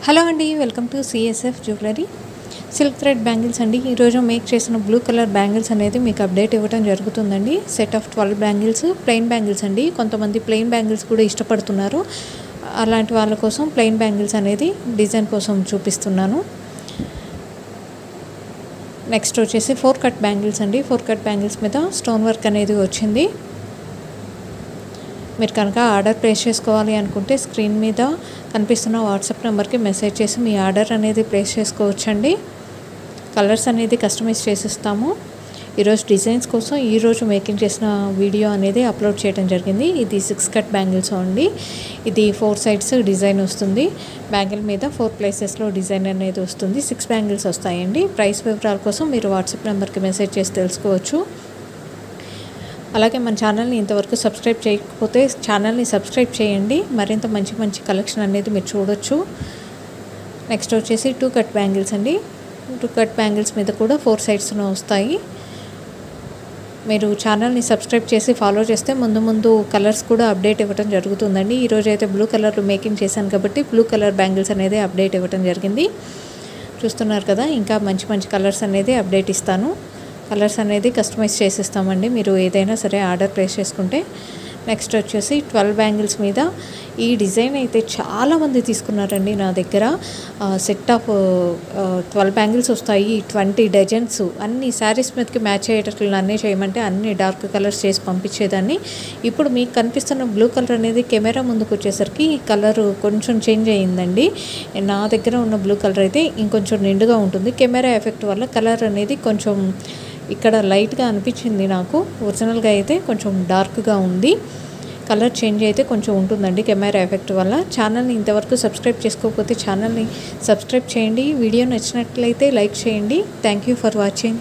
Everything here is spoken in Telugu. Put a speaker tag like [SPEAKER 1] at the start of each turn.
[SPEAKER 1] హలో అండి, welcome to CSF jewellery. Silk thread bangles అండి. ఈరోజు మేక్ చేసిన బ్లూ కలర్ బ్యాంగిల్స్ అనేది మీకు అప్డేట్ ఇవ్వడం జరుగుతుందండి. Set of 12 bangles, plain bangles అండి. కొంతమంది ప్లెయిన్ బ్యాంగిల్స్ కూడా ఇష్టపడుతున్నారు. అలాంటి వాళ్ళ కోసం ప్లెయిన్ బ్యాంగిల్స్ అనేది డిజైన్ కోసం చూపిస్తున్నాను. నెక్స్ట్ వచ్చేసి 4 కట్ బ్యాంగిల్స్ అండి. 4 కట్ బ్యాంగిల్స్ మీద స్టోన్ వర్క్ అనేది వచ్చింది. మీరు కనుక ఆర్డర్ ప్లేస్ చేసుకోవాలి అనుకుంటే స్క్రీన్ మీద కనిపిస్తున్న వాట్సాప్ నెంబర్కి మెసేజ్ చేసి మీ ఆర్డర్ అనేది ప్లేస్ చేసుకోవచ్చండి. కలర్స్ అనేది కస్టమైజ్ చేసిస్తాము. ఈరోజు డిజైన్స్ కోసం ఈరోజు మేకింగ్ చేసిన వీడియో అనేది అప్లోడ్ చేయడం జరిగింది. ఇది 6 కట్ బ్యాంగిల్స్ అండి. ఇది 4 సైడ్స్ డిజైన్ వస్తుంది. బ్యాంగిల్ మీద 4 ప్లేసెస్లో డిజైన్ అనేది వస్తుంది. 6 బ్యాంగిల్స్ వస్తాయండి. ప్రైస్ వివరాల కోసం మీరు వాట్సాప్ నెంబర్కి మెసేజ్ చేసి తెలుసుకోవచ్చు. అలాగే మన ఛానల్ని ఇంతవరకు సబ్స్క్రైబ్ చేయకపోతే ఛానల్ని సబ్స్క్రైబ్ చేయండి. మరింత మంచి మంచి కలెక్షన్ అనేది మీరు చూడొచ్చు. నెక్స్ట్ వచ్చేసి 2 కట్ బ్యాంగిల్స్ అండి. 2 కట్ బ్యాంగిల్స్ మీద కూడా 4 సైడ్స్లో వస్తాయి. మీరు ఛానల్ని సబ్స్క్రైబ్ చేసి ఫాలో చేస్తే ముందు కలర్స్ కూడా అప్డేట్ ఇవ్వడం జరుగుతుందండి. ఈరోజు అయితే బ్లూ కలర్లో మేకింగ్ చేశాను కాబట్టి బ్లూ కలర్ బ్యాంగిల్స్ అనేది అప్డేట్ ఇవ్వడం జరిగింది. చూస్తున్నారు కదా, ఇంకా మంచి మంచి కలర్స్ అనేది అప్డేట్ ఇస్తాను. కలర్స్ అనేది కస్టమైజ్ చేసిస్తామండి, మీరు ఏదైనా సరే ఆర్డర్ ప్లేస్ చేసుకుంటే. నెక్స్ట్ వచ్చేసి 12 బ్యాంగిల్స్ మీద ఈ డిజైన్ అయితే చాలామంది తీసుకున్నారండి. నా దగ్గర సెట్ ఆఫ్ 12 బ్యాంగిల్స్ వస్తాయి. 20 డజన్స్ అన్ని శారీస్ మీదకి మ్యాచ్ అయ్యేటట్లు అన్నీ చేయమంటే అన్ని డార్క్ కలర్స్ చేసి పంపించేదాన్ని. ఇప్పుడు మీకు కనిపిస్తున్న బ్లూ కలర్ అనేది కెమెరా ముందుకు వచ్చేసరికి ఈ కలర్ కొంచెం చేంజ్ అయ్యిందండి. నా దగ్గర ఉన్న బ్లూ కలర్ అయితే ఇంకొంచెం నిండుగా ఉంటుంది. కెమెరా ఎఫెక్ట్ వల్ల కలర్ అనేది కొంచెం ఇక్కడ లైట్గా అనిపించింది నాకు. ఒరిజినల్గా అయితే కొంచెం డార్క్గా ఉంది. కలర్ చేంజ్ అయితే కొంచెం ఉంటుందండి కెమెరా ఎఫెక్ట్ వల్ల. ఛానల్ని ఇంతవరకు సబ్స్క్రైబ్ చేసుకోకపోతే ఛానల్ని సబ్స్క్రైబ్ చేయండి. వీడియో నచ్చినట్లయితే లైక్ చేయండి. Thank you for watching.